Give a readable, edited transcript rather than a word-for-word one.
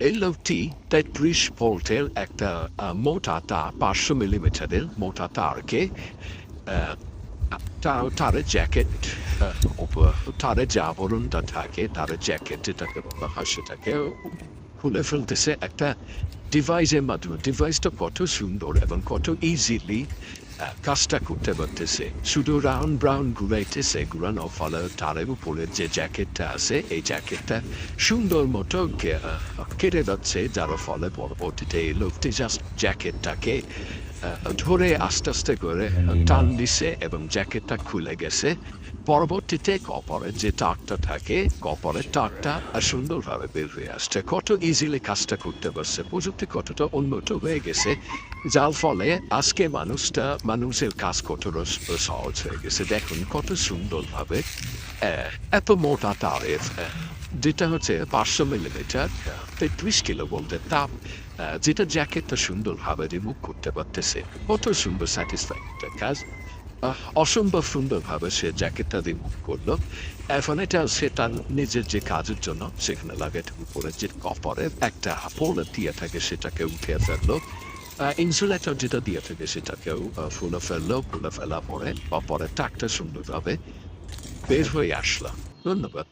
এই লোকটি ৩৩ ভোল্টের একটা মোটা তার ৫০০ মিলিমিটারের মোটা তারকে তারের জ্যাকেট তারের যে আবরণটা থাকে তারের জ্যাকেট যেটাকে বলা হয় সেটাকে খুলে ফেলতেছে একটা ডিভাইসের মাধ্যমে। ডিভাইসটা কত সুন্দর এবং কত ইজিলি কাজটা করতে পারতেছে। শুধু রাউন্ড ব্রাউন ঘুরাইতেছে, ঘুরানোর ফলে তারের উপরে যে জ্যাকেটটা আছে এই জ্যাকেটটা সুন্দর মতো কেটে যাচ্ছে, যার ফলে পরবর্তীতে এই লোকটি জাস্ট জ্যাকেটটাকে ধরে আস্তে আস্তে করে টান দিছে এবং জ্যাকেটটা খুলে গেছে। পরবর্তীতে কপারের যে টাকটা থাকে, কপারের টাকটা সুন্দরভাবে বের হয়ে আসছে। কত ইজিলি কাজটা করতে পারছে, প্রযুক্তি কতটা উন্নত হয়ে গেছে, যার ফলে আজকে মানুষের কাজ কত সহজ হয়ে গেছে। দেখুন কত সুন্দরভাবে এত মোটা তারের যেটা হচ্ছে ৫০০ মিলিমিটার ৩৩ কিলো ভোল্টের তাপ, যেটা জ্যাকেটটা সুন্দরভাবে রিমুভ করতে পারতেছে। কত সুন্দর স্যাটিসফাইং একটা কাজ। অসম্ভব সুন্দরভাবে সে জ্যাকেটটা রিমুভ করলো। এখন এটা সে তার নিজের যে কাজের জন্য সেখানে লাগাতে উপরে যে কপারের একটা পোলার দিয়ে থাকে সেটাকে উঠে ফেললো। ইনসুলেটর যেটা দিয়ে থাকে সেটাকেও খুলে ফেললো। খুলে ফেলা পরে কপারের টাকটা সুন্দরভাবে বের হয়ে আসলো। ধন্যবাদ।